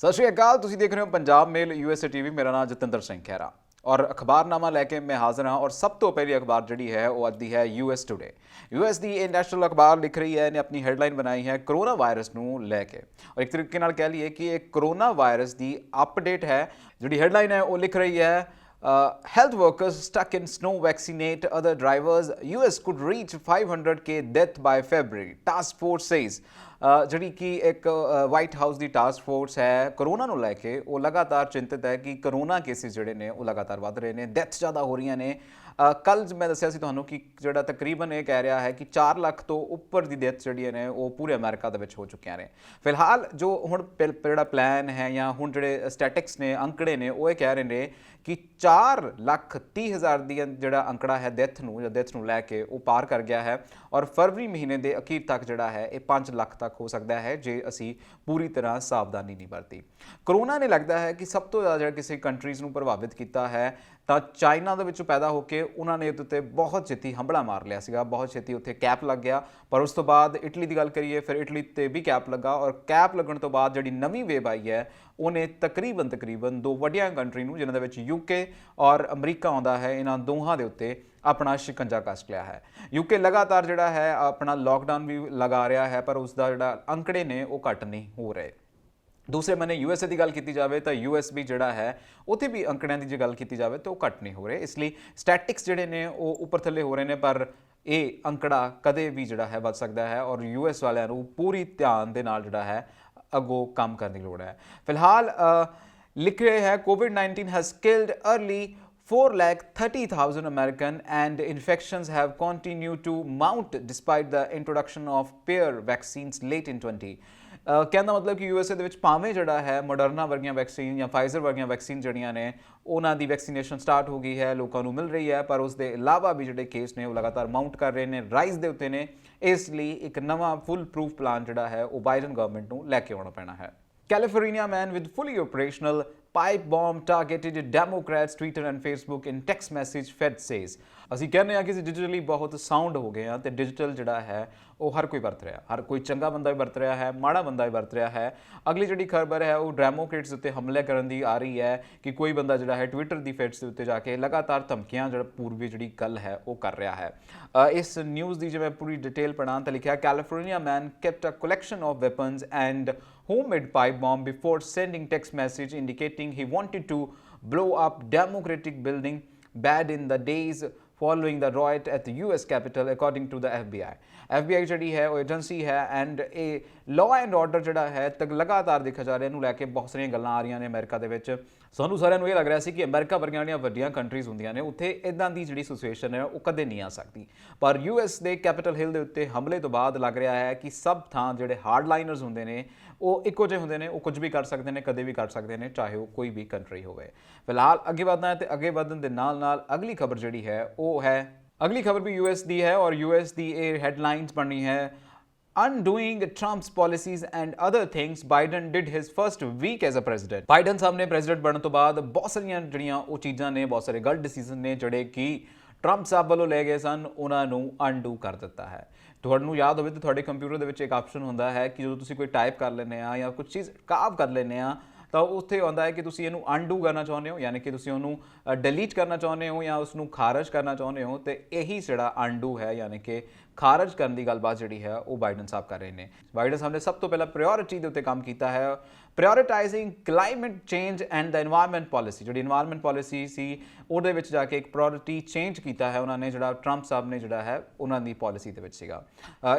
सत श्री अकाल, तुसीं देख रहे हो पंजाब मेल यूएसए टीवी। मेरा नाम जतिंदर सिंह खैरा और अखबारनामा लैके मैं हाजिर हाँ। और सब तो पहली अखबार जी है वो आती है यूएस टुडे। यूएस की ये नैशनल अखबार लिख रही है, इन्हें अपनी हैडलाइन बनाई है कोरोना वायरस नूं लैके। और एक तरीके नाल कह लीए कि एक कोरोना वायरस की अपडेट है। जी हैडलाइन है वो लिख रही है, health workers stuck in snow vaccinate other drivers. US could reach 500K death by February. Task force says. ਜਿਹੜੀ ਕਿ ਇੱਕ ਵਾਈਟ ਹਾਊਸ ਦੀ ਟਾਸਕ ਫੋਰਸ ਹੈ ਕਰੋਨਾ ਨੂੰ ਲੈ ਕੇ, ਉਹ ਲਗਾਤਾਰ ਚਿੰਤਤ ਹੈ ਕਿ ਕਰੋਨਾ ਕੇਸਿਸ ਜਿਹੜੇ ਨੇ ਉਹ ਲਗਾਤਾਰ ਵੱਧ ਰਹੇ ਨੇ, ਡੈਥ ਜ਼ਿਆਦਾ ਹੋ ਰਹੀਆਂ ਨੇ। ਕੱਲ੍ਹ ਮੈਂ ਦੱਸਿਆ ਸੀ ਤੁਹਾਨੂੰ ਕਿ ਜਿਹੜਾ ਤਕਰੀਬਨ ਇਹ ਕਹਿ ਰਿਹਾ ਹੈ ਕਿ 4 ਲੱਖ ਤੋਂ ਉੱਪਰ ਦੀ ਡੈਥ ਜਿਹੜੀਆਂ ਨੇ ਉਹ ਪੂਰੇ ਅਮਰੀਕਾ ਦੇ ਵਿੱਚ ਹੋ ਚੁੱਕੀਆਂ ਨੇ। ਫਿਲਹਾਲ ਜੋ ਹੁਣ ਜਿਹੜਾ ਪਲਾਨ ਹੈ ਜਾਂ ਹੁਣ ਜਿਹੜੇ ਸਟੈਟਿਕਸ ਨੇ, ਅੰਕੜੇ ਨੇ, ਉਹ ਇਹ ਕਹਿ ਰਹੇ ਨੇ ਕਿ 4,30,000 ਦੀ ਜਿਹੜਾ ਅੰਕੜਾ ਹੈ ਡੈਥ ਨੂੰ ਲੈ ਕੇ ਉਹ ਪਾਰ ਕਰ ਗਿਆ ਹੈ। ਔਰ ਫਰਵਰੀ ਮਹੀਨੇ ਦੇ ਅਖੀਰ ਤੱਕ ਜਿਹੜਾ ਹੈ ਇਹ 5 ਲੱਖ ਤੱਕ ਹੋ ਸਕਦਾ ਹੈ ਜੇ ਅਸੀਂ ਪੂਰੀ ਤਰ੍ਹਾਂ ਸਾਵਧਾਨੀ ਨਹੀਂ ਵਰਤੀ। ਕਰੋਨਾ ਨੇ ਲੱਗਦਾ ਹੈ ਕਿ ਸਭ ਤੋਂ ਜ਼ਿਆਦਾ ਜਿਹੜਾ ਕਿਸੇ ਕੰਟਰੀਜ਼ ਨੂੰ ਪ੍ਰਭਾਵਿਤ ਕੀਤਾ ਹੈ ਤਾਂ ਚਾਈਨਾ ਦੇ ਵਿੱਚੋਂ ਪੈਦਾ ਹੋ ਕੇ ਉਹਨਾਂ ਨੇ ਉਹਦੇ ਉੱਤੇ ਬਹੁਤ ਛੇਤੀ ਹੰਭਲਾ ਮਾਰ ਲਿਆ ਸੀਗਾ, ਬਹੁਤ ਛੇਤੀ ਉੱਥੇ ਕੈਪ ਲੱਗ ਗਿਆ। ਪਰ ਉਸ ਤੋਂ ਬਾਅਦ ਇਟਲੀ ਦੀ ਗੱਲ ਕਰੀਏ, ਫਿਰ ਇਟਲੀ 'ਤੇ ਵੀ ਕੈਪ ਲੱਗਾ। ਔਰ ਕੈਪ ਲੱਗਣ ਤੋਂ ਬਾਅਦ ਜਿਹੜੀ ਨਵੀਂ ਵੇਵ ਆਈ ਹੈ ਉਹਨੇ ਤਕਰੀਬਨ ਦੋ ਵੱਡੀਆਂ ਕੰਟਰੀ ਨੂੰ, ਜਿਨ੍ਹਾਂ ਦੇ ਵਿੱਚ ਯੂਕੇ ਔਰ ਅਮਰੀਕਾ ਆਉਂਦਾ ਹੈ, ਇਹਨਾਂ ਦੋਹਾਂ ਦੇ ਉੱਤੇ ਆਪਣਾ ਸ਼ਿਕੰਜਾ ਕੱਸ ਲਿਆ ਹੈ। ਯੂਕੇ ਲਗਾਤਾਰ ਜਿਹੜਾ ਹੈ ਆਪਣਾ ਲੋਕਡਾਊਨ ਵੀ ਲਗਾ ਰਿਹਾ ਹੈ, ਪਰ ਉਸ ਦਾ ਜਿਹੜਾ ਅੰਕੜੇ ਨੇ ਉਹ ਘੱਟ ਨਹੀਂ ਹੋ ਰਹੇ। ਦੂਸਰੇ ਬੰਨੇ ਯੂਐਸਏ ਦੀ ਗੱਲ ਕੀਤੀ ਜਾਵੇ ਤਾਂ ਯੂਐਸ ਵੀ ਜਿਹੜਾ ਹੈ ਉੱਥੇ ਵੀ ਅੰਕੜਿਆਂ ਦੀ ਜੇ ਗੱਲ ਕੀਤੀ ਜਾਵੇ ਤਾਂ ਉਹ ਘੱਟ ਨਹੀਂ ਹੋ ਰਹੇ। ਇਸ ਲਈ ਸਟੈਟਿਕਸ ਜਿਹੜੇ ਨੇ ਉਹ ਉੱਪਰ ਥੱਲੇ ਹੋ ਰਹੇ ਨੇ, ਪਰ ਇਹ ਅੰਕੜਾ ਕਦੇ ਵੀ ਜਿਹੜਾ ਹੈ ਵੱਧ ਸਕਦਾ ਹੈ। ਔਰ ਯੂਐਸ ਵਾਲਿਆਂ ਨੂੰ ਪੂਰੀ ਧਿਆਨ ਦੇ ਨਾਲ ਜਿਹੜਾ ਹੈ ਅੱਗੋਂ ਕੰਮ ਕਰਨ ਦੀ ਲੋੜ ਹੈ। ਫਿਲਹਾਲ ਲਿਖ ਰਹੇ ਹੈ, COVID-19 has killed early 4,30,000 American and infections have continued to mount despite the introduction of pair vaccines late in 20। ਕਹਿਣ ਦਾ ਮਤਲਬ ਕਿ ਯੂਐਸਏ ਦੇ ਵਿੱਚ ਭਾਵੇਂ ਜਿਹੜਾ ਹੈ ਮੋਡਰਨਾ ਵਰਗੀਆਂ ਵੈਕਸੀਨ ਜਾਂ ਫਾਈਜ਼ਰ ਵਰਗੀਆਂ ਵੈਕਸੀਨ ਜਿਹੜੀਆਂ ਨੇ ਉਹਨਾਂ ਦੀ ਵੈਕਸੀਨੇਸ਼ਨ ਸਟਾਰਟ ਹੋ ਗਈ ਹੈ, ਲੋਕਾਂ ਨੂੰ ਮਿਲ ਰਹੀ ਹੈ, ਪਰ ਉਸ ਦੇ ਇਲਾਵਾ ਵੀ ਜਿਹੜੇ ਕੇਸ ਨੇ ਉਹ ਲਗਾਤਾਰ ਮਾਊਂਟ ਕਰ ਰਹੇ ਨੇ, ਰਾਈਜ਼ ਦੇ ਉੱਤੇ ਨੇ। ਇਸ ਲਈ ਇੱਕ ਨਵਾਂ ਫੁੱਲ ਪ੍ਰੂਫ ਪਲਾਨ ਜਿਹੜਾ ਹੈ ਉਹ ਬਾਈਡਨ ਗਵਰਨਮੈਂਟ ਨੂੰ ਲੈ ਕੇ ਆਉਣਾ ਪੈਣਾ ਹੈ। California man with fully operational pipe bomb targeted Democrats Twitter and Facebook in text message, Fed says। ਅਸੀਂ ਕਹਿੰਦੇ ਹਾਂ ਕਿ ਅਸੀਂ ਡਿਜੀਟਲੀ ਬਹੁਤ ਸਾਊਂਡ ਹੋ ਗਏ ਹਾਂ ਤੇ ਡਿਜੀਟਲ ਜਿਹੜਾ ਹੈ ਉਹ ਹਰ ਕੋਈ ਵਰਤ ਰਿਹਾ, ਹਰ ਕੋਈ ਚੰਗਾ ਬੰਦਾ ਵੀ ਵਰਤ ਰਿਹਾ ਹੈ, ਮਾੜਾ ਬੰਦਾ ਵੀ ਵਰਤ ਰਿਹਾ ਹੈ। ਅਗਲੀ ਜਿਹੜੀ ਖਬਰ ਹੈ ਉਹ ਡੈਮੋਕ੍ਰੇਟਸ ਉੱਤੇ ਹਮਲੇ ਕਰਨ ਦੀ ਆ ਰਹੀ ਹੈ ਕਿ ਕੋਈ ਬੰਦਾ ਜਿਹੜਾ ਹੈ ਟਵਿੱਟਰ ਦੀ ਫੀਡਸ ਦੇ ਉੱਤੇ ਜਾ ਕੇ ਲਗਾਤਾਰ ਧਮਕੀਆਂ ਜਿਹੜਾ ਪੂਰਵੀ ਜਿਹੜੀ ਗੱਲ ਹੈ ਉਹ ਕਰ ਰਿਹਾ ਹੈ। ਇਸ ਨਿਊਜ਼ ਦੀ ਜੇ ਮੈਂ ਪੂਰੀ ਡਿਟੇਲ ਪੜ੍ਹਾਂ ਤਾਂ ਲਿਖਿਆ, California man kept a collection of weapons and homemade pipe bomb before sending text message indicating he wanted to blow up Democratic building bad in the days following the riot at the US Capitol, according to the FBI। FBI ਜਿਹੜੀ ਹੈ ਉਹ agency ਹੈ and ਇਹ law and order ਜਿਹੜਾ ਹੈ ਤੱਕ ਲਗਾਤਾਰ ਦੇਖਿਆ ਜਾ ਰਿਹਾ, ਇਹਨੂੰ ਲੈ ਕੇ ਬਹੁਤ ਸਾਰੀਆਂ ਗੱਲਾਂ ਆ ਰਹੀਆਂ ਨੇ ਅਮਰੀਕਾ ਦੇ ਵਿੱਚ। ਸਾਨੂੰ ਸਾਰਿਆਂ ਨੂੰ ਇਹ ਲੱਗ ਰਿਹਾ ਸੀ ਕਿ ਅਮਰੀਕਾ ਵਰਗੀਆਂ ਜਿਹੜੀਆਂ ਵੱਡੀਆਂ ਕੰਟਰੀਜ਼ ਹੁੰਦੀਆਂ ਨੇ ਉੱਥੇ ਇੱਦਾਂ ਦੀ ਜਿਹੜੀ ਸਿਚੁਏਸ਼ਨ ਹੈ ਉਹ ਕਦੇ ਨਹੀਂ ਆ ਸਕਦੀ, ਪਰ ਯੂਐਸ ਦੇ ਕੈਪੀਟਲ ਹਿੱਲ ਦੇ ਉੱਤੇ ਹਮਲੇ ਤੋਂ ਬਾਅਦ ਲੱਗ ਰਿਹਾ ਹੈ ਕਿ ਸਭ ਥਾਂ ਜਿਹੜੇ ਹਾਰਡ ਲਾਈਨਰਸ ਹੁੰਦੇ ਨੇ ਉਹ ਇੱਕੋ ਜਿਹੇ ਹੁੰਦੇ ਨੇ, ਉਹ ਕੁਝ ਵੀ ਕਰ ਸਕਦੇ ਨੇ, ਕਦੇ ਵੀ ਕਰ ਸਕਦੇ ਨੇ, ਚਾਹੇ ਉਹ ਕੋਈ ਵੀ ਕੰਟਰੀ ਹੋਵੇ। ਫਿਲਹਾਲ ਅੱਗੇ ਵਧਣਾ ਹੈ ਤੇ ਅੱਗੇ ਵਧਣ ਦੇ ਨਾਲ ਨਾਲ ਅਗਲੀ ਖਬਰ ਜਿਹੜੀ ਹੈ ਉਹ ਹੈ, ਅਗਲੀ ਖਬਰ ਵੀ ਯੂਐਸ ਦੀ ਹੈ ਔਰ ਯੂਐਸ ਦੀ ਇਹ ਹੈਡਲਾਈਨਸ ਬਣੀ ਹੈ, Undoing Trump's policies and other things, Biden did his first week as a president। Biden ਸਾਹਿਬ ਨੇ ਪ੍ਰੈਜ਼ੀਡੈਂਟ ਬਣਨ ਤੋਂ ਬਾਅਦ ਬਹੁਤ ਸਾਰੀਆਂ ਜਿਹੜੀਆਂ ਉਹ ਚੀਜ਼ਾਂ ਨੇ, ਬਹੁਤ ਸਾਰੇ ਗਲਤ ਡਿਸੀਜ਼ਨ ਨੇ ਜਿਹੜੇ ਕਿ ਟਰੰਪ ਸਾਹਿਬ ਵੱਲੋਂ ਲਏ ਗਏ ਸਨ, ਉਹਨਾਂ ਨੂੰ ਅਨਡੂ ਕਰ ਦਿੱਤਾ ਹੈ। ਤੁਹਾਨੂੰ ਯਾਦ ਹੋਵੇ ਤਾਂ ਤੁਹਾਡੇ ਕੰਪਿਊਟਰ ਦੇ ਵਿੱਚ ਇੱਕ ਆਪਸ਼ਨ ਹੁੰਦਾ ਹੈ ਕਿ ਜਦੋਂ ਤੁਸੀਂ ਕੋਈ ਟਾਈਪ ਕਰ ਲੈਂਦੇ ਆ ਜਾਂ ਕੁਝ ਚੀਜ਼ ਕਾਵ ਕਰ ਲੈਂਦੇ ਆ ਤਾਂ ਉੱਥੇ ਆਉਂਦਾ ਹੈ ਕਿ ਤੁਸੀਂ ਇਹਨੂੰ ਅਨਡੂ ਕਰਨਾ ਚਾਹੁੰਦੇ ਹੋ, ਯਾਨੀ ਕਿ ਤੁਸੀਂ ਉਹਨੂੰ ਡਿਲੀਟ ਕਰਨਾ ਚਾਹੁੰਦੇ ਹੋ ਜਾਂ ਉਸਨੂੰ ਖਾਰਜ ਕਰਨਾ ਚਾਹੁੰਦੇ ਹੋ। ਤੇ ਇਹੀ ਜਿਹੜਾ ਅਨਡੂ ਹੈ ਯਾਨੀ ਕਿ ਖਾਰਜ ਕਰਨ ਦੀ ਗੱਲਬਾਤ ਜਿਹੜੀ ਹੈ ਉਹ ਬਾਈਡਨ ਸਾਹਿਬ ਕਰ ਰਹੇ ਨੇ। ਬਾਈਡਨ ਸਾਹਿਬ ਨੇ ਸਭ ਤੋਂ ਪਹਿਲਾਂ ਪ੍ਰਾਇਓਰਿਟੀ ਦੇ ਉੱਤੇ ਕੰਮ ਕੀਤਾ ਹੈ, prioritizing climate change and the environment policy. ਜਿਹੜੀ ਇਨਵਾਇਰਨਮੈਂਟ ਪਾਲਿਸੀ ਸੀ ਉਹਦੇ ਵਿੱਚ ਜਾ ਕੇ ਇੱਕ ਪ੍ਰਾਇਓਰਿਟੀ ਚੇਂਜ ਕੀਤਾ ਹੈ ਉਹਨਾਂ ਨੇ, ਜਿਹੜਾ ਟਰੰਪ ਸਾਹਿਬ ਨੇ ਜਿਹੜਾ ਹੈ ਉਹਨਾਂ ਦੀ ਪਾਲਿਸੀ ਦੇ ਵਿੱਚ ਸੀਗਾ।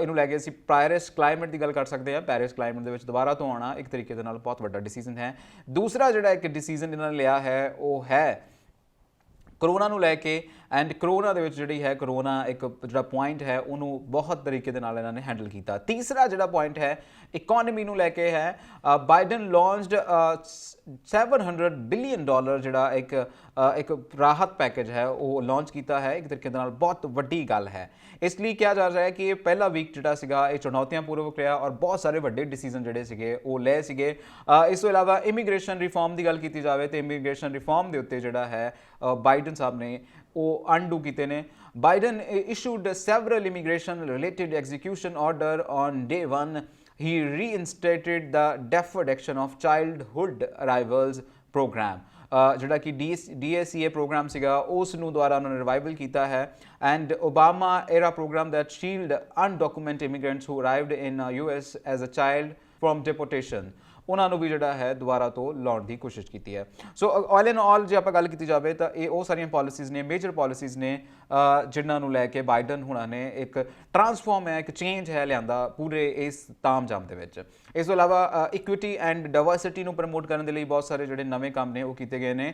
ਇਹਨੂੰ ਲੈ ਕੇ ਅਸੀਂ ਪੈਰਿਸ ਕਲਾਈਮੇਟ ਦੀ ਗੱਲ ਕਰ ਸਕਦੇ ਹਾਂ। ਪੈਰਿਸ ਕਲਾਈਮੇਟ ਦੇ ਵਿੱਚ ਦੁਬਾਰਾ ਤੋਂ ਆਉਣਾ ਇੱਕ ਤਰੀਕੇ ਦੇ ਨਾਲ ਬਹੁਤ ਵੱਡਾ ਡਿਸੀਜ਼ਨ ਹੈ। ਦੂਸਰਾ ਜਿਹੜਾ ਇੱਕ ਡਿਸੀਜ਼ਨ ਇਹਨਾਂ ਨੇ ਲਿਆ ਹੈ ਉਹ ਹੈ ਕਰੋਨਾ ਨੂੰ ਲੈ ਕੇ, ਐਂਡ ਕਰੋਨਾ ਦੇ ਵਿੱਚ ਜਿਹੜੀ ਹੈ ਕਰੋਨਾ ਇੱਕ ਜਿਹੜਾ ਪੁਆਇੰਟ ਹੈ ਉਹਨੂੰ ਬਹੁਤ ਤਰੀਕੇ ਦੇ ਨਾਲ ਇਹਨਾਂ ਨੇ ਹੈਂਡਲ ਕੀਤਾ। ਤੀਸਰਾ ਜਿਹੜਾ ਪੁਆਇੰਟ ਹੈ ਇਕੋਨਮੀ ਨੂੰ ਲੈ ਕੇ ਹੈ। ਬਾਈਡਨ ਲਾਂਚਡ $700 ਬਿਲੀਅਨ ਜਿਹੜਾ ਇੱਕ ਰਾਹਤ ਪੈਕੇਜ ਹੈ ਉਹ ਲਾਂਚ ਕੀਤਾ ਹੈ। ਇੱਕ ਤਰੀਕੇ ਦੇ ਨਾਲ ਬਹੁਤ ਵੱਡੀ ਗੱਲ ਹੈ। ਇਸ ਲਈ ਕਿਹਾ ਜਾ ਰਿਹਾ ਹੈ ਕਿ ਇਹ ਪਹਿਲਾ ਵੀਕ ਜਿਹੜਾ ਸੀਗਾ ਇਹ ਚੁਣੌਤੀਆਂ ਪੂਰਵਕ ਰਿਹਾ ਔਰ ਬਹੁਤ ਸਾਰੇ ਵੱਡੇ ਡਿਸੀਜ਼ਨ ਜਿਹੜੇ ਸੀਗੇ ਉਹ ਲਏ ਸੀਗੇ। ਇਸ ਤੋਂ ਇਲਾਵਾ ਇਮੀਗ੍ਰੇਸ਼ਨ ਰਿਫਾਰਮ ਦੀ ਗੱਲ ਕੀਤੀ ਜਾਵੇ ਤਾਂ ਇਮੀਗ੍ਰੇਸ਼ਨ ਰਿਫਾਰਮ ਦੇ ਉੱਤੇ ਜਿਹੜਾ ਹੈ ਬਾਈਡਨ ਸਾਹਿਬ ਨੇ ਉਹ ਅਨਡੂ ਕੀਤੇ ਨੇ। Biden issued several immigration related execution order on day one he reinstated the deferred action of childhood arrivals program, ਜਿਹੜਾ ਕਿ DACA ਪ੍ਰੋਗਰਾਮ ਸੀਗਾ ਉਸ ਨੂੰ ਦੁਆਰਾ ਉਹਨਾਂ ਨੇ ਰਿਵਾਈਵਲ ਕੀਤਾ ਹੈ। And Obama era program that shield undocumented immigrants who arrived in US as a child from deportation, ਉਹਨਾਂ ਨੂੰ ਵੀ ਜਿਹੜਾ ਹੈ ਦੁਬਾਰਾ ਤੋਂ ਲਾਉਣ ਦੀ ਕੋਸ਼ਿਸ਼ ਕੀਤੀ ਹੈ। ਸੋ ਆਲ ਇਨ ਆਲ ਜੇ ਆਪਾਂ ਗੱਲ ਕੀਤੀ ਜਾਵੇ ਤਾਂ ਇਹ ਉਹ ਸਾਰੀਆਂ ਪਾਲਿਸੀਜ਼ ਨੇ, ਮੇਜਰ ਪਾਲਿਸੀਜ਼ ਨੇ ਜਿਨ੍ਹਾਂ ਨੂੰ ਲੈ ਕੇ ਬਾਈਡਨ ਹੁਣਾਂ ਨੇ ਇੱਕ ਟਰਾਂਸਫਾਰਮ ਹੈ, ਇੱਕ ਚੇਂਜ ਹੈ ਲਿਆਂਦਾ ਪੂਰੇ ਇਸ ਤਾਮਝਾਮ ਦੇ ਵਿੱਚ। ਇਸ ਤੋਂ ਇਲਾਵਾ ਇਕੁਇਟੀ ਐਂਡ ਡਾਇਵਰਸਿਟੀ ਨੂੰ ਪ੍ਰਮੋਟ ਕਰਨ ਦੇ ਲਈ ਬਹੁਤ ਸਾਰੇ ਜਿਹੜੇ ਨਵੇਂ ਕੰਮ ਨੇ ਉਹ ਕੀਤੇ ਗਏ ਨੇ।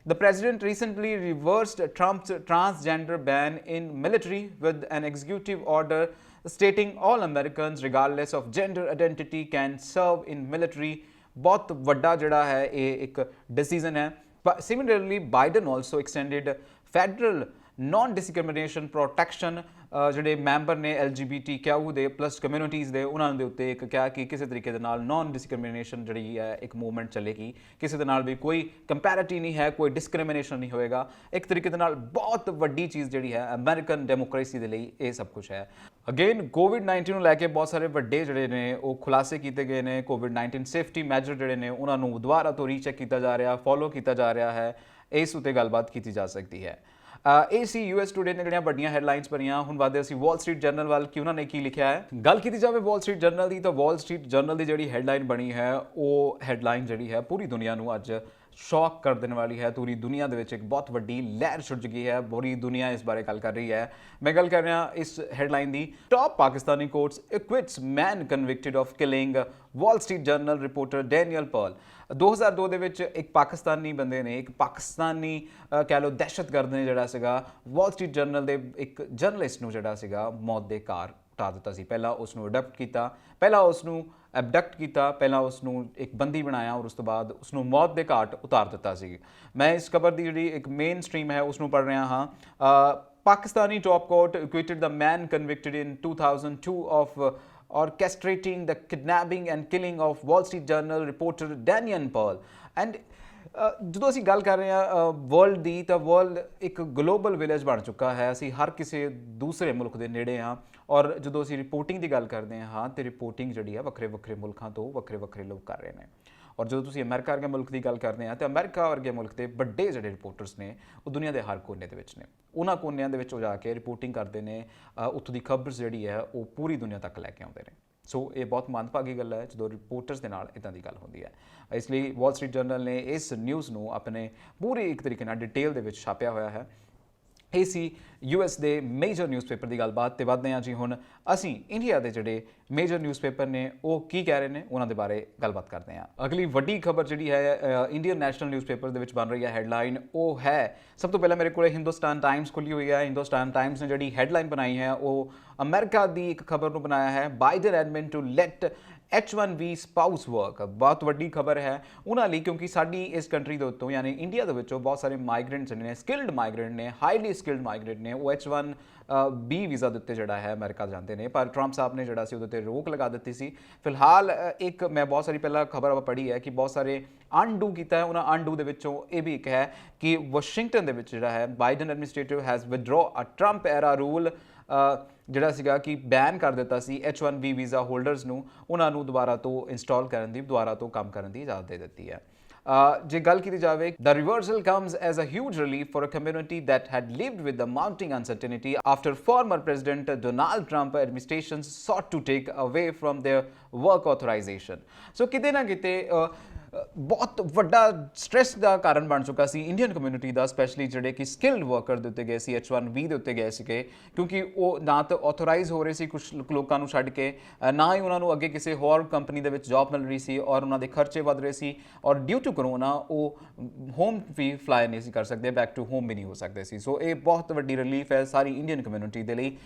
The president recently reversed Trump's transgender ban in military with an executive order stating all Americans regardless of gender identity can serve in military। बहुत ਵੱਡਾ ਜਿਹੜਾ ਹੈ ਇਹ ਇੱਕ decision ਹੈ। Similarly, Biden also extended federal non-discrimination protection ਜਿਹੜੇ member ਨੇ LGBTQ ਦੇ ਪਲੱਸ ਕਮਿਊਨਿਟੀਜ਼ ਦੇ ਉਹਨਾਂ ਦੇ ਉੱਤੇ ਇੱਕ ਕਿਹਾ ਕਿ ਕਿਸੇ ਤਰੀਕੇ ਦੇ ਨਾਲ ਨੌਨ ਡਿਸਕ੍ਰਿਮੀਨੇਸ਼ਨ ਜਿਹੜੀ ਹੈ ਇੱਕ ਮੂਵਮੈਂਟ ਚੱਲੇਗੀ, ਕਿਸੇ ਦੇ ਨਾਲ ਵੀ ਕੋਈ ਕੰਪੈਰਿਟੀ ਨਹੀਂ ਹੈ, ਕੋਈ ਡਿਸਕ੍ਰਿਮੀਨੇਸ਼ਨ ਨਹੀਂ ਹੋਏਗਾ। ਇੱਕ ਤਰੀਕੇ ਦੇ ਨਾਲ ਬਹੁਤ ਵੱਡੀ ਚੀਜ਼ ਜਿਹੜੀ ਹੈ ਅਮਰੀਕਨ ਡੈਮੋਕ੍ਰੇਸੀ ਦੇ ਲਈ ਇਹ ਸਭ ਕੁਝ ਹੈ। ਅਗੇਨ ਕੋਵਿਡ-19 ਨੂੰ ਲੈ ਕੇ ਬਹੁਤ ਸਾਰੇ ਵੱਡੇ ਜਿਹੜੇ ਨੇ ਉਹ ਖੁਲਾਸੇ ਕੀਤੇ ਗਏ ਨੇ। ਕੋਵਿਡ-19 ਸੇਫਟੀ ਮੈਜਰ ਜਿਹੜੇ ਨੇ ਉਹਨਾਂ ਨੂੰ ਦੁਬਾਰਾ ਤੋਂ ਰੀਚੈਕ ਕੀਤਾ ਜਾ ਰਿਹਾ, ਫੋਲੋ ਕੀਤਾ ਜਾ ਰਿਹਾ ਹੈ। ਇਸ ਉੱਤੇ ਗੱਲਬਾਤ ਕੀਤੀ ਜਾ ਸਕਦੀ ਹੈ। ਇਹ ਸੀ US ਟੂਡੇ ਨੇ ਜਿਹੜੀਆਂ ਵੱਡੀਆਂ ਹੈਡਲਾਈਨਸ ਭਰੀਆਂ। ਹੁਣ ਵਧਦੇ ਅਸੀਂ ਵਾਲ ਸਟਰੀਟ ਜਰਨਲ ਵੱਲ ਕਿ ਉਹਨਾਂ ਨੇ ਕੀ ਲਿਖਿਆ ਹੈ। ਗੱਲ ਕੀਤੀ ਜਾਵੇ ਵਾਲ ਸਟਰੀਟ ਜਰਨਲ ਦੀ ਤਾਂ ਵਾਲ ਸਟਰੀਟ ਜਰਨਲ ਦੀ ਜਿਹੜੀ ਹੈਡਲਾਈਨ ਬਣੀ ਹੈ ਉਹ ਹੈਡਲਾਈਨ ਜਿਹੜੀ ਹੈ ਪੂਰੀ ਦੁਨੀਆ ਨੂੰ ਅੱਜ ਸ਼ੌਕ ਕਰ ਦੇਣ ਵਾਲੀ ਹੈ। ਪੂਰੀ ਦੁਨੀਆ ਦੇ ਵਿੱਚ ਇੱਕ ਬਹੁਤ ਵੱਡੀ ਲਹਿਰ ਛੁੱਟ ਗਈ ਹੈ, ਪੂਰੀ ਦੁਨੀਆ ਇਸ ਬਾਰੇ ਗੱਲ ਕਰ ਰਹੀ ਹੈ। ਮੈਂ ਗੱਲ ਕਰ ਰਿਹਾ ਇਸ ਹੈਡਲਾਈਨ ਦੀ। Top Pakistani courts acquits man convicted of killing Wall Street Journal reporter Daniel Pearl. 2002 ਦੇ ਵਿੱਚ ਇੱਕ ਪਾਕਿਸਤਾਨੀ ਬੰਦੇ ਨੇ, ਇੱਕ ਪਾਕਿਸਤਾਨੀ ਕਹਿ ਲਓ ਦਹਿਸ਼ਤਗਰਦ ਨੇ ਜਿਹੜਾ ਸੀਗਾ ਵਾਲ ਸਟਰੀਟ ਜਰਨਲ ਦੇ ਇੱਕ ਜਰਨਲਿਸਟ ਨੂੰ ਜਿਹੜਾ ਸੀਗਾ ਮੌਤ ਦੇ ਘਾਟ ਉਤਾਰ ਦਿੱਤਾ ਸੀ। ਪਹਿਲਾਂ ਉਸ ਨੂੰ ਐਬਡਕਟ ਕੀਤਾ, ਪਹਿਲਾਂ ਉਸ ਨੂੰ ਇੱਕ ਬੰਦੀ ਬਣਾਇਆ ਔਰ ਉਸ ਤੋਂ ਬਾਅਦ ਉਸ ਨੂੰ ਮੌਤ ਦੇ ਘਾਟ ਉਤਾਰ ਦਿੱਤਾ ਸੀ। ਮੈਂ ਇਸ ਖਬਰ ਦੀ ਜਿਹੜੀ ਇੱਕ ਮੇਨ ਸਟ੍ਰੀਮ ਹੈ ਉਸ ਨੂੰ ਪੜ੍ਹ ਰਿਹਾ ਹਾਂ। Pakistani top court acquitted the man convicted in 2002 of orchestrating the kidnapping and killing of Wall Street Journal reporter Daniel Pearl। And ਜਦੋਂ ਅਸੀਂ ਗੱਲ ਕਰ ਰਹੇ ਹਾਂ ਵਰਲਡ ਦੀ ਤਾਂ ਵਰਲਡ ਇੱਕ ਗਲੋਬਲ ਵਿਲੇਜ ਬਣ ਚੁੱਕਾ ਹੈ। ਅਸੀਂ ਹਰ ਕਿਸੇ ਦੂਸਰੇ ਮੁਲਕ ਦੇ ਨੇੜੇ ਹਾਂ ਔਰ ਜਦੋਂ ਅਸੀਂ ਰਿਪੋਰਟਿੰਗ ਦੀ ਗੱਲ ਕਰਦੇ ਹਾਂ ਤੇ ਰਿਪੋਰਟਿੰਗ ਜਿਹੜੀ ਹੈ ਵੱਖਰੇ ਵੱਖਰੇ ਮੁਲਕਾਂ ਤੋਂ ਵੱਖਰੇ ਵੱਖਰੇ ਲੋਕ ਕਰ ਰਹੇ ਨੇ। ਔਰ ਜਦੋਂ ਤੁਸੀਂ ਅਮਰੀਕਾ ਵਰਗੇ ਮੁਲਕ ਦੀ ਗੱਲ ਕਰਦੇ ਆ ਤਾਂ ਅਮਰੀਕਾ ਵਰਗੇ ਮੁਲਕ ਦੇ ਵੱਡੇ ਜਿਹੜੇ ਰਿਪੋਰਟਰਸ ਨੇ ਉਹ ਦੁਨੀਆ ਦੇ ਹਰ ਕੋਨੇ ਦੇ ਵਿੱਚ ਨੇ। ਉਹਨਾਂ ਕੋਨਿਆਂ ਦੇ ਵਿੱਚ ਉਹ ਜਾ ਕੇ ਰਿਪੋਰਟਿੰਗ ਕਰਦੇ ਨੇ, ਉੱਥੋਂ ਦੀ ਖਬਰ ਜਿਹੜੀ ਹੈ ਉਹ ਪੂਰੀ ਦੁਨੀਆ ਤੱਕ ਲੈ ਕੇ ਆਉਂਦੇ ਨੇ। ਸੋ ਇਹ ਬਹੁਤ ਮੰਦਭਾਗੀ ਗੱਲ ਹੈ ਜਦੋਂ ਰਿਪੋਰਟਰਸ ਦੇ ਨਾਲ ਇੱਦਾਂ ਦੀ ਗੱਲ ਹੁੰਦੀ ਹੈ। ਇਸ ਲਈ ਵਾਲ ਸਟਰੀਟ ਜਰਨਲ ਨੇ ਇਸ ਨਿਊਜ਼ ਨੂੰ ਆਪਣੇ ਪੂਰੇ ਇੱਕ ਤਰੀਕੇ ਨਾਲ ਡਿਟੇਲ ਦੇ ਵਿੱਚ ਛਾਪਿਆ ਹੋਇਆ ਹੈ। ਇਹ ਸੀ US ਦੇ ਮੇਜਰ ਨਿਊਜ਼ਪੇਪਰ ਦੀ ਗੱਲਬਾਤ। ਤੇ ਵੱਧਦੇ ਹਾਂ ਜੀ ਹੁਣ ਅਸੀਂ ਇੰਡੀਆ ਦੇ ਜਿਹੜੇ ਮੇਜਰ ਨਿਊਜ਼ਪੇਪਰ ਨੇ ਉਹ ਕੀ ਕਹਿ ਰਹੇ ਨੇ ਉਹਨਾਂ ਦੇ ਬਾਰੇ ਗੱਲਬਾਤ ਕਰਦੇ ਹਾਂ। ਅਗਲੀ ਵੱਡੀ ਖਬਰ ਜਿਹੜੀ ਹੈ ਇੰਡੀਅਨ ਨੈਸ਼ਨਲ ਨਿਊਜ਼ਪੇਪਰ ਦੇ ਵਿੱਚ ਬਣ ਰਹੀ ਹੈ ਹੈਡਲਾਈਨ, ਉਹ ਹੈ ਸਭ ਤੋਂ ਪਹਿਲਾਂ ਮੇਰੇ ਕੋਲ ਹਿੰਦੁਸਤਾਨ ਟਾਈਮਸ ਖੁੱਲੀ ਹੋਈ ਹੈ। ਹਿੰਦੁਸਤਾਨ ਟਾਈਮਸ ਨੇ ਜਿਹੜੀ ਹੈਡਲਾਈਨ ਬਣਾਈ ਹੈ ਉਹ ਅਮਰੀਕਾ ਦੀ ਇੱਕ ਖਬਰ ਨੂੰ ਬਣਾਇਆ ਹੈ, Biden admin to let H1B spouse work. ਬਹੁਤ ਵੱਡੀ ਖਬਰ ਹੈ ਉਹਨਾਂ ਲਈ ਕਿਉਂਕਿ ਸਾਡੀ ਇਸ ਕੰਟਰੀ ਦੇ ਉੱਤੋਂ ਯਾਨੀ ਇੰਡੀਆ ਦੇ ਵਿੱਚੋਂ ਬਹੁਤ ਸਾਰੇ ਮਾਈਗ੍ਰੈਂਟਸ ਨੇ, ਸਕਿਲਡ ਮਾਈਗ੍ਰੈਂਟ ਨੇ, ਹਾਈਲੀ ਸਕਿਲਡ ਮਾਈਗ੍ਰੈਂਟ ਨੇ, ਉਹ H1B ਵੀਜ਼ਾ ਦੇ ਉੱਤੇ ਜਿਹੜਾ ਹੈ ਅਮਰੀਕਾ ਜਾਂਦੇ ਨੇ। ਪਰ ਟਰੰਪ ਸਾਹਿਬ ਨੇ ਜਿਹੜਾ ਸੀ ਉਹਦੇ ਉੱਤੇ ਰੋਕ ਲਗਾ ਦਿੱਤੀ ਸੀ। ਫਿਲਹਾਲ ਇੱਕ ਮੈਂ ਬਹੁਤ ਸਾਰੀ ਪਹਿਲਾਂ ਖਬਰ ਪੜ੍ਹੀ ਹੈ ਕਿ ਬਹੁਤ ਸਾਰੇ ਅਨਡੂ ਕੀਤਾ ਹੈ। ਉਹਨਾਂ ਅਨਡੂ ਦੇ ਵਿੱਚੋਂ ਇਹ ਵੀ ਇੱਕ ਹੈ ਕਿ ਵਾਸ਼ਿੰਗਟਨ ਦੇ ਵਿੱਚ ਜਿਹੜਾ ਹੈ Biden administrative has withdraw a Trump era rule ਜਿਹੜਾ ਸੀਗਾ ਕਿ ਬੈਨ ਕਰ ਦਿੱਤਾ ਸੀ H1B ਵੀਜ਼ਾ ਹੋਲਡਰਸ ਨੂੰ, ਉਹਨਾਂ ਨੂੰ ਦੁਬਾਰਾ ਤੋਂ ਇੰਸਟਾਲ ਕਰਨ ਦੀ, ਦੁਬਾਰਾ ਤੋਂ ਕੰਮ ਕਰਨ ਦੀ ਇਜਾਜ਼ਤ ਦੇ ਦਿੱਤੀ ਹੈ। ਜੇ ਗੱਲ ਕੀਤੀ ਜਾਵੇ the reversal comes as a huge relief for a community that had lived with the mounting uncertainty after former President Donald Trump administrations sought to take away from their work authorization। ਸੋ ਕਿਤੇ ਨਾ ਕਿਤੇ ਬਹੁਤ ਵੱਡਾ stress ਦਾ ਕਾਰਨ ਬਣ ਚੁੱਕਾ ਸੀ Indian community ਦਾ, specially ਜਿਹੜੇ ਕਿ ਸਕਿਲਡ ਵਰਕਰ ਦੇ ਉੱਤੇ ਗਏ ਸੀ, H1B ਦੇ ਉੱਤੇ ਗਏ ਸੀਗੇ, ਕਿਉਂਕਿ ਉਹ ਨਾ ਤਾਂ ਆਥੋਰਾਈਜ਼ ਹੋ ਰਹੇ ਸੀ ਕੁਝ ਲੋਕਾਂ ਨੂੰ ਛੱਡ ਕੇ, ਨਾ ਹੀ ਉਹਨਾਂ ਨੂੰ ਅੱਗੇ ਕਿਸੇ ਹੋਰ ਕੰਪਨੀ ਦੇ ਵਿੱਚ ਜੌਬ ਮਿਲ ਰਹੀ ਸੀ ਔਰ ਉਹਨਾਂ ਦੇ ਖਰਚੇ ਵੱਧ ਰਹੇ ਸੀ ਔਰ ਡਿਊ ਟੂ ਕਰੋਨਾ ਉਹ ਹੋਮ ਵੀ ਫਲਾਈ ਨਹੀਂ ਸੀ ਕਰ ਸਕਦੇ, ਬੈਕ ਟੂ ਹੋਮ ਵੀ ਨਹੀਂ ਹੋ ਸਕਦੇ ਸੀ। ਸੋ ਇਹ ਬਹੁਤ ਵੱਡੀ ਰਿਲੀਫ ਹੈ ਸਾਰੀ ਇੰਡੀਅਨ ਕਮਿਊਨਿਟੀ ਦੇ ਲਈ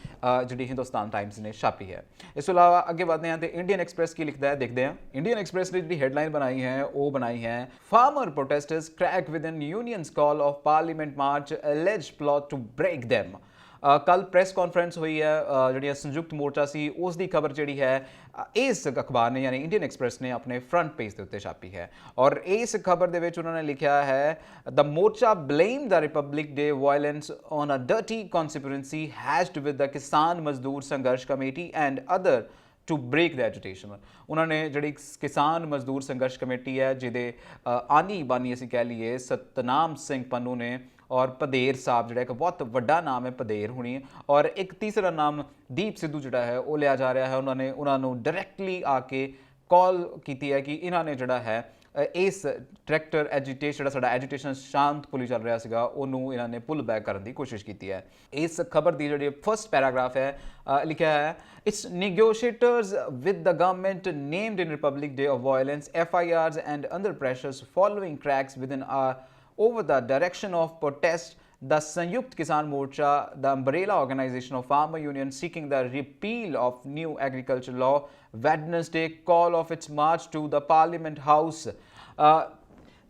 ਜਿਹੜੀ ਹਿੰਦੁਸਤਾਨ ਟਾਈਮਸ ਨੇ ਛਾਪੀ ਹੈ। ਇਸ ਤੋਂ ਇਲਾਵਾ ਅੱਗੇ ਵਧਦੇ ਹਾਂ ਤੇ ਇੰਡੀਅਨ ਐਕਸਪ੍ਰੈਸ ਕੀ ਲਿਖਦਾ ਹੈ ਦੇਖਦੇ ਹਾਂ। ਇੰਡੀਅਨ ਐਕਸਪ੍ਰੈਸ ਨੇ ਜਿਹੜੀ ਹੈਡਲਾਈਨ ਬਣਾਈ ਹੈ ਉਹ ਬਣਾਈ ਹੈ farmer protesters crack within union's call of parliament march alleged plot to break them। ਕੱਲ ਪ੍ਰੈਸ ਕਾਨਫਰੰਸ ਹੋਈ ਹੈ ਜਿਹੜੀ ਸੰਯੁਕਤ ਮੋਰਚਾ ਸੀ ਉਸ ਦੀ ਖਬਰ ਜਿਹੜੀ ਹੈ ਇਸ ਅਖਬਾਰ ਨੇ ਯਾਨੀ ਇੰਡੀਅਨ ਐਕਸਪ੍ਰੈਸ ਨੇ ਆਪਣੇ ਫਰੰਟ ਪੇਜ ਦੇ ਉੱਤੇ ਛਾਪੀ ਹੈ ਔਰ ਇਸ ਖਬਰ ਦੇ ਵਿੱਚ ਉਹਨਾਂ ਨੇ ਲਿਖਿਆ ਹੈ the morcha blamed the republic day violence on a dirty conspiracy hatched with the kisan mazdoor sangharsh committee and other to break the agitation. उन्होंने जी किसान मजदूर संघर्ष कमेटी है जिहदे आनी बानी असीं कह लीए सतनाम सिंह पन्नू ने और पधेर साहब जिहड़ा एक बहुत वड्डा नाम है पधेर हुणी, और एक तीसरा नाम दीप सिद्धू जिहड़ा है वो लिया जा रहा है। उन्होंने उन्होंने डायरैक्टली आके कॉल की है कि इन्होंने जिहड़ा है इस डायरैक्टर एजुटेशन जो एजुटेशन शांत पुली चल रहा है उन्होंने इन्होंने पुल बैक करने की कोशिश की है। इस खबर की जी फर्स्ट पैराग्राफ है लिखा है, it's negotiators with the government named in Republic Day of violence FIRs and under pressures following cracks within over the direction of protest, the Sanyukt Kisan Morcha, the umbrella organization of farmer union seeking the repeal of new agriculture law, Wednesday call of its march to the Parliament House।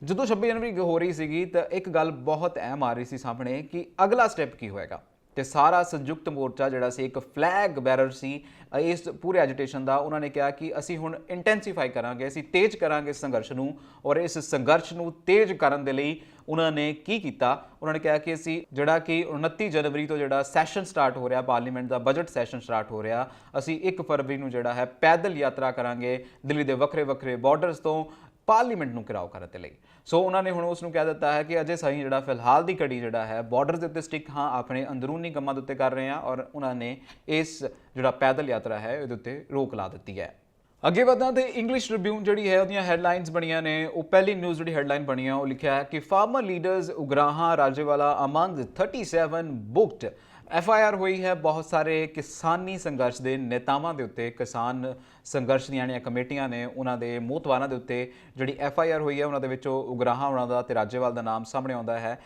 ਜਦੋਂ 26 जनवरी हो रही ਸੀਗੀ ਤਾਂ ਇੱਕ ਗੱਲ ਬਹੁਤ ਅਹਿਮ ਆ ਰਹੀ ਸੀ ਸਾਹਮਣੇ ਕਿ ਅਗਲਾ ਸਟੈਪ ਕੀ ਹੋਏਗਾ, ਤੇ ਸਾਰਾ ਸੰਯੁਕਤ ਮੋਰਚਾ ਜਿਹੜਾ ਸੀ ਇੱਕ ਫਲੈਗ ਬੈਰਰ ਸੀ ਇਸ ਪੂਰੇ ਐਜੀਟੇਸ਼ਨ ਦਾ। ਉਹਨਾਂ ਨੇ ਕਿਹਾ ਕਿ ਅਸੀਂ ਹੁਣ ਇੰਟੈਂਸੀਫਾਈ ਕਰਾਂਗੇ, ਅਸੀਂ ਤੇਜ਼ ਕਰਾਂਗੇ ਸੰਘਰਸ਼ ਨੂੰ, ਔਰ ਇਸ ਸੰਘਰਸ਼ ਨੂੰ ਤੇਜ਼ ਕਰਨ ਦੇ ਲਈ ਉਹਨਾਂ ਨੇ ਕੀ ਕੀਤਾ, ਉਹਨਾਂ ਨੇ ਕਿਹਾ ਕਿ ਅਸੀਂ ਜਿਹੜਾ ਕਿ 29 ਜਨਵਰੀ ਤੋਂ ਜਿਹੜਾ ਸੈਸ਼ਨ ਸਟਾਰਟ ਹੋ ਰਿਹਾ ਪਾਰਲੀਮੈਂਟ ਦਾ ਬਜਟ ਸੈਸ਼ਨ ਸਟਾਰਟ ਹੋ ਰਿਹਾ, ਅਸੀਂ 1 ਫਰਵਰੀ ਨੂੰ ਜਿਹੜਾ ਹੈ ਪੈਦਲ ਯਾਤਰਾ ਕਰਾਂਗੇ ਦਿੱਲੀ ਦੇ ਵੱਖਰੇ ਵੱਖਰੇ ਬਾਰਡਰਸ ਤੋਂ ਪਾਰਲੀਮੈਂਟ ਨੂੰ ਘਿਰਾਓ ਕਰਨ ਦੇ ਲਈ। ਸੋ ਉਹਨਾਂ ਨੇ ਹੁਣ ਉਸ ਨੂੰ ਕਹਿ ਦਿੱਤਾ ਹੈ ਕਿ ਅਜੇ ਸਹੀ ਜਿਹੜਾ ਫਿਲਹਾਲ ਦੀ ਘੜੀ ਜਿਹੜਾ ਹੈ ਬਾਰਡਰ ਦੇ ਉੱਤੇ ਸਟਿਕ ਹਾਂ ਆਪਣੇ ਅੰਦਰੂਨੀ ਕੰਮਾਂ ਦੇ ਉੱਤੇ ਕਰ ਰਹੇ ਹਾਂ, ਔਰ ਉਹਨਾਂ ਨੇ ਇਸ ਜਿਹੜਾ ਪੈਦਲ ਯਾਤਰਾ ਹੈ ਇਹਦੇ ਉੱਤੇ ਰੋਕ ਲਾ ਦਿੱਤੀ ਹੈ। ਅੱਗੇ ਵਧਾਂ ਤੇ ਇੰਗਲਿਸ਼ ਟ੍ਰਿਬਿਊਨ ਜਿਹੜੀ ਹੈ ਉਹਦੀਆਂ ਹੈਡਲਾਈਨਸ ਬਣੀਆਂ ਨੇ। ਉਹ ਪਹਿਲੀ ਨਿਊਜ਼ ਜਿਹੜੀ ਹੈਡਲਾਈਨ ਬਣੀ ਆ ਉਹ ਲਿਖਿਆ ਹੈ ਕਿ farmer leaders Ugrahan Rajewala among 37 booked. FIR ਹੋਈ ਹੈ ਬਹੁਤ ਸਾਰੇ ਕਿਸਾਨੀ ਸੰਘਰਸ਼ ਦੇ ਨੇਤਾਵਾਂ ਦੇ ਉੱਤੇ, ਕਿਸਾਨ ਸੰਘਰਸ਼ ਦੀਆਂ ਜਿਹੜੀਆਂ ਕਮੇਟੀਆਂ ਨੇ ਉਹਨਾਂ ਦੇ ਮੋਹਤਵਾਰਾਂ ਦੇ ਉੱਤੇ ਜਿਹੜੀ FIR ਹੋਈ ਹੈ ਉਹਨਾਂ ਦੇ ਵਿੱਚੋਂ ਉਗਰਾਹਾਂ ਉਹਨਾਂ ਦਾ ਤੇ ਰਾਜੇਵਾਲ ਦਾ ਨਾਮ ਸਾਹਮਣੇ ਆਉਂਦਾ ਹੈ।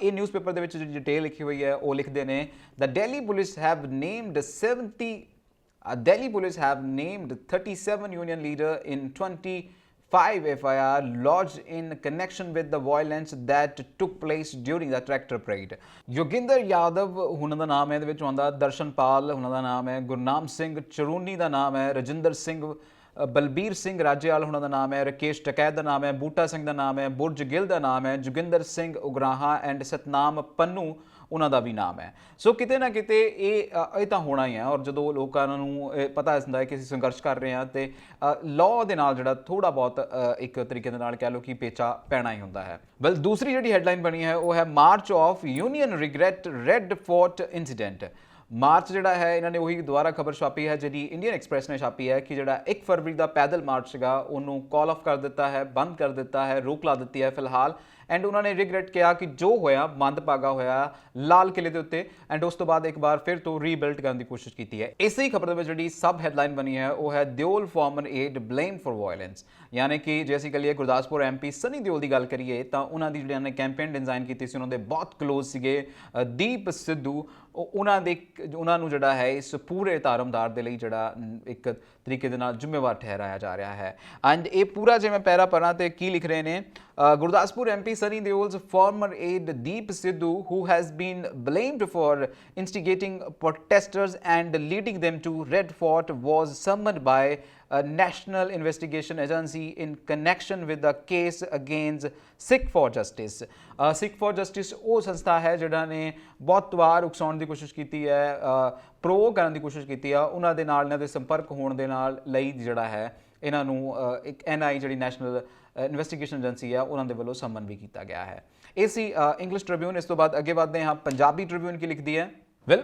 ਇਹ ਨਿਊਜ਼ਪੇਪਰ ਦੇ ਵਿੱਚ ਜਿਹੜੀ ਡਿਟੇਲ ਲਿਖੀ ਹੋਈ ਹੈ ਉਹ ਲਿਖਦੇ ਨੇ, the Delhi police have named 37 union leader in 25 FIR lodged in connection with the violence that took place during the tractor parade। Yogendra Yadav हुणां दा नाम है ਇਹਦੇ ਵਿੱਚ ਆਉਂਦਾ, ਦਰਸ਼ਨਪਾਲ ਹੁਣਾਂ ਦਾ ਨਾਮ ਹੈ, ਗੁਰਨਾਮ ਸਿੰਘ ਚਰੂਨੀ ਦਾ ਨਾਮ ਹੈ, ਰਜਿੰਦਰ ਸਿੰਘ ਬਲਬੀਰ ਸਿੰਘ ਰਾਜੇਵਾਲ ਹੁਣਾਂ ਦਾ ਨਾਮ ਹੈ, ਰਕੇਸ਼ ਟਕੈਤ ਦਾ ਨਾਮ ਹੈ, ਬੂਟਾ ਸਿੰਘ ਦਾ ਨਾਮ ਹੈ, ਬੁਰਜ ਗਿੱਲ ਦਾ ਨਾਮ ਹੈ, ਜੋਗਿੰਦਰ ਸਿੰਘ ਉਗਰਾਹਾਂ ਐਂਡ ਸਤਨਾਮ ਪੰਨੂ ਉਹਨਾਂ ਦਾ ਵੀ ਨਾਮ ਹੈ। ਸੋ ਕਿਤੇ ਨਾ ਕਿਤੇ ਇਹ ਤਾਂ ਹੋਣਾ ਹੀ ਹੈ, ਔਰ ਜਦੋਂ ਲੋਕਾਂ ਨੂੰ ਪਤਾ ਹੁੰਦਾ ਹੈ ਕਿ ਅਸੀਂ ਸੰਘਰਸ਼ ਕਰ ਰਹੇ ਹਾਂ ਤੇ ਲਾਅ ਦੇ ਨਾਲ ਜਿਹੜਾ ਥੋੜਾ ਬਹੁਤ ਇੱਕ ਤਰੀਕੇ ਦੇ ਨਾਲ ਕਹਿ ਲਓ ਕਿ ਪੇਚਾ ਪੈਣਾ ਹੀ ਹੁੰਦਾ ਹੈ। ਵੈਲ ਦੂਸਰੀ ਜਿਹੜੀ ਹੈਡਲਾਈਨ ਬਣੀ ਹੈ ਉਹ ਹੈ March of union regret red fort incident. March ਜਿਹੜਾ ਹੈ ਇਹਨਾਂ ਨੇ ਉਹੀ ਦੁਬਾਰਾ ਖਬਰ ਛਾਪੀ ਹੈ ਜਿਹੜੀ ਇੰਡੀਅਨ ਐਕਸਪ੍ਰੈਸ ਨੇ ਛਾਪੀ ਹੈ ਕਿ ਜਿਹੜਾ 1 ਫਰਵਰੀ ਦਾ ਪੈਦਲ ਮਾਰਚ ਸੀਗਾ ਉਹਨੂੰ ਕਾਲ ਆਫ ਕਰ ਦਿੱਤਾ ਹੈ, ਬੰਦ ਕਰ ਦਿੱਤਾ ਹੈ, ਰੋਕ ਲਾ ਦਿੱਤੀ ਹੈ ਫਿਲਹਾਲ। ਐਂਡ ਉਹਨਾਂ ਨੇ ਰਿਗਰੈਟ ਕਿਹਾ ਕਿ ਜੋ ਹੋਇਆ ਮੰਦਭਾਗਾ ਹੋਇਆ ਲਾਲ ਕਿਲੇ ਦੇ ਉੱਤੇ, ਐਂਡ ਉਸ ਤੋਂ ਬਾਅਦ ਇੱਕ ਵਾਰ ਫਿਰ ਤੋਂ ਰੀਬਿਲਡ ਕਰਨ ਦੀ ਕੋਸ਼ਿਸ਼ ਕੀਤੀ ਹੈ। ਇਸੇ ਹੀ ਖਬਰ ਦੇ ਵਿੱਚ ਜਿਹੜੀ ਸਬ ਹੈਡਲਾਈਨ ਬਣੀ ਹੈ ਉਹ ਹੈ Deol farmer aid blame for violence. ਯਾਨੀ ਕਿ ਜੇ ਅਸੀਂ ਕਹੀਏ ਗੁਰਦਾਸਪੁਰ MP ਸਨੀ ਦਿਓਲ ਦੀ ਗੱਲ ਕਰੀਏ ਤਾਂ ਉਹਨਾਂ ਦੀ ਜਿਹੜਿਆਂ ਨੇ ਕੈਂਪੇਨ ਡਿਜ਼ਾਈਨ ਕੀਤੀ ਸੀ ਉਹਨਾਂ ਦੇ ਬਹੁਤ ਕਲੋਜ਼ ਸੀਗੇ ਦੀਪ ਸਿੱਧੂ। ਉਹਨਾਂ ਨੂੰ ਜਿਹੜਾ ਹੈ ਇਸ ਪੂਰੇ ਧਾਰਮਦਾਰ ਦੇ ਲਈ ਜਿਹੜਾ ਇੱਕ ਤਰੀਕੇ ਦੇ ਨਾਲ ਜ਼ਿੰਮੇਵਾਰ ਠਹਿਰਾਇਆ ਜਾ ਰਿਹਾ ਹੈ। ਐਂਡ ਇਹ ਪੂਰਾ ਜੇ ਮੈਂ ਪੈਰਾ ਪੜ੍ਹਾਂ ਤੇ ਕੀ ਲਿਖ ਰਹੇ ਨੇ, Gurdaspur MP Sunny Deol's former aide Deep Sidhu, who has been blamed for instigating protesters and leading them to Red Fort, was summoned by a National Investigation Agency in connection with the case against Sikh for Justice। Sikh for Justice ਉਹ ਸੰਸਥਾ ਹੈ ਜਿਹੜਾ ਨੇ ਬਹੁਤ ਵਾਰ ਉਕਸਾਉਣ ਦੀ ਕੋਸ਼ਿਸ਼ ਕੀਤੀ ਹੈ, provoke ਕਰਨ ਦੀ ਕੋਸ਼ਿਸ਼ ਕੀਤੀ ਆ, ਉਹਨਾਂ ਦੇ ਨਾਲ ਇਹਨਾਂ ਦੇ ਸੰਪਰਕ ਹੋਣ ਦੇ ਨਾਲ ਲਈ ਜਿਹੜਾ ਹੈ ਇਹਨਾਂ ਨੂੰ ਇੱਕ NI ਜਿਹੜੀ ਨੈਸ਼ਨਲ ਇਨਵੈਸਟੀਗੇਸ਼ਨ ਏਜੰਸੀ ਆ ਉਹਨਾਂ ਦੇ ਵੱਲੋਂ ਸਮਨ ਵੀ ਕੀਤਾ ਗਿਆ ਹੈ। ਇਹ ਸੀ ਇੰਗਲਿਸ਼ ਟ੍ਰਿਬਿਊਨ। ਇਸ ਤੋਂ ਬਾਅਦ ਅੱਗੇ ਵਧਦੇ ਹਾਂ, ਪੰਜਾਬੀ ਟ੍ਰਿਬਿਊਨ ਕੀ ਲਿਖਦੀ ਹੈ। ਵੈਲ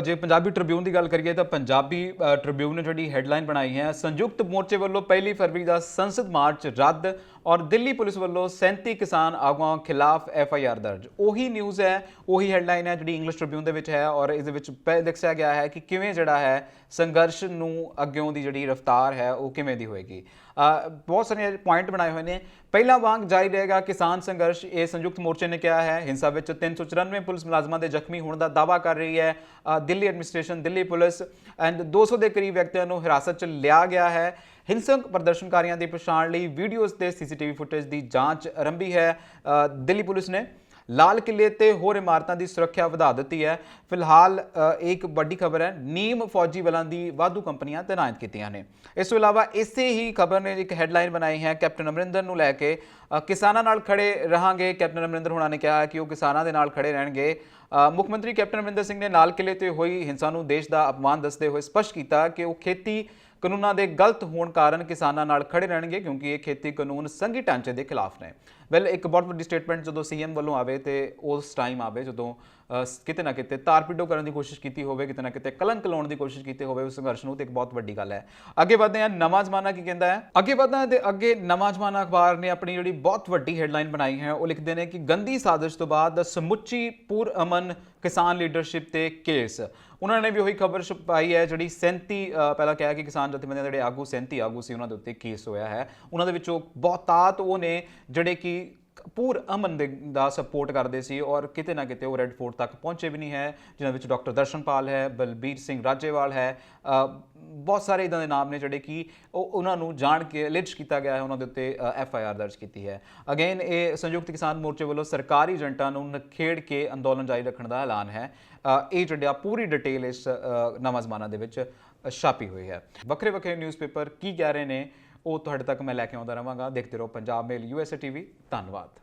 ਜੇ ਪੰਜਾਬੀ ਟ੍ਰਿਬਿਊਨ ਦੀ ਗੱਲ ਕਰੀਏ ਤਾਂ ਪੰਜਾਬੀ ਟ੍ਰਿਬਿਊਨ ਨੇ ਜਿਹੜੀ ਹੈਡਲਾਈਨ ਬਣਾਈ ਹੈ, ਸੰਯੁਕਤ ਮੋਰਚੇ ਵੱਲੋਂ 1 ਫਰਵਰੀ ਦਾ ਸੰਸਦ ਮਾਰਚ ਰੱਦ ਔਰ ਦਿੱਲੀ ਪੁਲਿਸ ਵੱਲੋਂ 37 ਕਿਸਾਨ ਆਗੂਆਂ ਖਿਲਾਫ FIR ਦਰਜ। ਉਹੀ ਨਿਊਜ਼ ਹੈ, ਉਹੀ ਹੈਡਲਾਈਨ ਹੈ ਜਿਹੜੀ ਇੰਗਲਿਸ਼ ਟ੍ਰਿਬਿਊਨ ਦੇ ਵਿੱਚ ਹੈ, ਔਰ ਇਸ ਦੇ ਵਿੱਚ ਦੱਸਿਆ ਗਿਆ ਹੈ ਕਿ ਕਿਵੇਂ ਜਿਹੜਾ ਹੈ ਸੰਘਰਸ਼ ਨੂੰ ਅੱਗਿਓਂ ਦੀ ਜਿਹੜੀ ਰਫ਼ਤਾਰ ਹੈ ਉਹ ਕਿਵੇਂ ਦੀ ਹੋਏਗੀ। ਬਹੁਤ ਸਾਰੇ ਪੁਆਇੰਟ ਬਣਾਏ ਹੋਏ ਨੇ। ਪਹਿਲਾਂ ਵਾਂਗ ਜਾਰੀ ਰਹੇਗਾ ਕਿਸਾਨ ਸੰਘਰਸ਼, ਇਹ ਸੰਯੁਕਤ ਮੋਰਚੇ ਨੇ ਕਿਹਾ ਹੈ। ਹਿੰਸਾ ਵਿੱਚ 394 ਪੁਲਿਸ ਮੁਲਾਜ਼ਮਾਂ ਦੇ ਜ਼ਖਮੀ ਹੋਣ ਦਾ ਦਾਅਵਾ ਕਰ ਰਹੀ ਹੈ Delhi administration, Delhi police. And 200 ਦੇ ਕਰੀਬ ਵਿਅਕਤੀਆਂ ਨੂੰ ਹਿਰਾਸਤ 'ਚ ਲਿਆ ਗਿਆ ਹੈ। ਹਿੰਸਕ ਪ੍ਰਦਰਸ਼ਨਕਾਰੀਆਂ ਦੀ ਪਛਾਣ ਲਈ ਵੀਡੀਓਜ਼ ਤੇ CCTV ਫੁਟੇਜ ਦੀ ਜਾਂਚ ਆਰੰਭੀ ਹੈ ਦਿੱਲੀ ਪੁਲਿਸ ਨੇ। ਲਾਲ ਕਿਲੇ ਤੇ ਹੋਰ ਇਮਾਰਤਾਂ ਦੀ ਸੁਰੱਖਿਆ ਵਧਾ ਦਿੱਤੀ ਹੈ। ਫਿਲਹਾਲ ਇੱਕ ਵੱਡੀ ਖਬਰ ਹੈ, ਨੀਮ ਫੌਜੀ ਬਲਾਂ ਦੀ ਵਾਧੂ ਕੰਪਨੀਆਂ ਤੈਨਾਤ ਕੀਤੀਆਂ ਨੇ। ਇਸ ਤੋਂ ਇਲਾਵਾ ਇਸੇ ਹੀ ਖਬਰ ਨੇ ਇੱਕ ਹੈਡਲਾਈਨ ਬਣਾਈ ਹੈ ਕੈਪਟਨ ਅਮਰਿੰਦਰ ਨੂੰ ਲੈ ਕੇ, ਕਿਸਾਨਾਂ ਨਾਲ ਖੜੇ ਰਹਾਂਗੇ। ਕੈਪਟਨ ਅਮਰਿੰਦਰ ਹੋਣਾ ਨੇ ਕਿਹਾ ਕਿ ਉਹ ਕਿਸਾਨਾਂ ਦੇ ਨਾਲ ਖੜੇ ਰਹਿਣਗੇ। ਮੁੱਖ ਮੰਤਰੀ ਕੈਪਟਨ ਅਮਰਿੰਦਰ ਸਿੰਘ ਨੇ ਲਾਲ ਕਿਲੇ ਤੇ ਹੋਈ ਹਿੰਸਾ ਨੂੰ ਦੇਸ਼ ਦਾ ਅਪਮਾਨ ਦੱਸਦੇ ਹੋਏ ਸਪਸ਼ਟ ਕੀਤਾ ਕਿ ਉਹ ਖੇਤੀ ਕਾਨੂੰਨਾਂ ਦੇ ਗਲਤ ਹੋਣ ਕਾਰਨ ਕਿਸਾਨਾਂ ਨਾਲ ਖੜੇ ਰਹਿਣਗੇ, ਕਿਉਂਕਿ ਇਹ ਖੇਤੀ ਕਾਨੂੰਨ ਸੰਘੀ ਢਾਂਚੇ ਦੇ ਖਿਲਾਫ ਨੇ। ਵੈਲ, ਇੱਕ ਬਹੁਤ ਵੱਡੀ ਸਟੇਟਮੈਂਟ ਜਦੋਂ ਸੀਐਮ ਵੱਲੋਂ ਆਵੇ ਤੇ ਉਸ ਟਾਈਮ ਆਵੇ ਜਦੋਂ ਕਿਤੇ ਨਾ ਕਿਤੇ ਤਾਰਪੀਡੋ ਕਰਨ ਦੀ ਕੋਸ਼ਿਸ਼ ਕੀਤੀ ਹੋਵੇ, ਕਿਤੇ ਨਾ ਕਿਤੇ ਕਲੰਕ ਲਾਉਣ ਦੀ ਕੋਸ਼ਿਸ਼ ਕੀਤੀ ਹੋਵੇ ਉਸ ਸੰਘਰਸ਼ ਨੂੰ, ਤੇ ਇੱਕ ਬਹੁਤ ਵੱਡੀ ਗੱਲ ਹੈ। ਅੱਗੇ ਵਧਦੇ ਹਾਂ, ਨਵਾਂ ਜ਼ਮਾਨਾ ਕੀ ਕਹਿੰਦਾ ਹੈ। ਅੱਗੇ ਵਧਦੇ ਹਾਂ ਤੇ ਅੱਗੇ ਨਵਾਂ ਜ਼ਮਾਨਾ ਅਖਬਾਰ ਨੇ ਆਪਣੀ ਜਿਹੜੀ ਬਹੁਤ ਵੱਡੀ ਹੈਡਲਾਈਨ ਬਣਾਈ ਹੈ, ਉਹ ਲਿਖਦੇ ਨੇ ਕਿ ਗੰਦੀ ਸਾਜ਼ਿਸ਼ ਤੋਂ ਬਾਅਦ ਸਮੁੱਚੀ ਪੁਰਅਮਨ ਕਿਸਾਨ ਲੀਡਰਸ਼ਿਪ ਤੇ ਕੇਸ। ਉਹਨਾਂ ਨੇ ਵੀ ਉਹੀ ਖਬਰ ਛਪਾਈ ਹੈ ਜਿਹੜੀ 37 ਪਹਿਲਾਂ ਕਿਹਾ ਕਿ ਕਿਸਾਨ ਜਥੇਬੰਦੀਆਂ ਦੇ ਜਿਹੜੇ ਆਗੂ 37 ਆਗੂ ਸੀ ਉਹਨਾਂ ਦੇ ਉੱਤੇ ਕੇਸ ਹੋਇਆ ਹੈ। ਉਹਨਾਂ ਦੇ ਵਿੱਚੋਂ ਬਹੁਤਾਤ ਉਹ ਨੇ ਜਿਹੜੇ ਕਿ ਪੁਰਅਮਨ ਦਾ ਸਪੋਰਟ ਕਰਦੇ ਸੀ ਔਰ ਕਿਤੇ ਨਾ ਕਿਤੇ ਉਹ ਰੈੱਡ ਫੋਰਟ ਤੱਕ ਪਹੁੰਚੇ ਵੀ ਨਹੀਂ ਹੈ, ਜਿਨ੍ਹਾਂ ਵਿੱਚ ਡਾਕਟਰ ਦਰਸ਼ਨਪਾਲ ਹੈ, ਬਲਬੀਰ ਸਿੰਘ ਰਾਜੇਵਾਲ ਹੈ, ਬਹੁਤ ਸਾਰੇ ਇੱਦਾਂ ਦੇ ਨਾਮ ਨੇ ਜਿਹੜੇ ਕਿ ਉਹਨਾਂ ਨੂੰ ਜਾਣ ਕੇ ਅਲਿਜ ਕੀਤਾ ਗਿਆ ਹੈ, ਉਹਨਾਂ ਦੇ ਉੱਤੇ FIR ਦਰਜ ਕੀਤੀ ਹੈ। ਅਗੇਨ ਇਹ ਸੰਯੁਕਤ ਕਿਸਾਨ ਮੋਰਚੇ ਵੱਲੋਂ ਸਰਕਾਰੀ ਏਜੰਟਾਂ ਨੂੰ ਨਖੇੜ ਕੇ ਅੰਦੋਲਨ ਜਾਰੀ ਰੱਖਣ ਦਾ ਐਲਾਨ ਹੈ। ਇਹ ਜਿਹੜਾ ਪੂਰੀ ਡਿਟੇਲ ਇਸ ਨਵਾਂ ਜ਼ਮਾਨਾ ਦੇ ਵਿੱਚ ਛਾਪੀ ਹੋਈ ਹੈ। ਵੱਖਰੇ ਵੱਖਰੇ ਨਿਊਜ਼ਪੇਪਰ ਕੀ ਕਹਿ ਰਹੇ ਨੇ ਉਹ ਤੁਹਾਡੇ ਤੱਕ ਮੈਂ ਲੈ ਕੇ ਆਉਂਦਾ ਰਹਾਂਗਾ। ਦੇਖਦੇ ਰਹੋ ਪੰਜਾਬ ਮੇਲ USA TV। ਧੰਨਵਾਦ।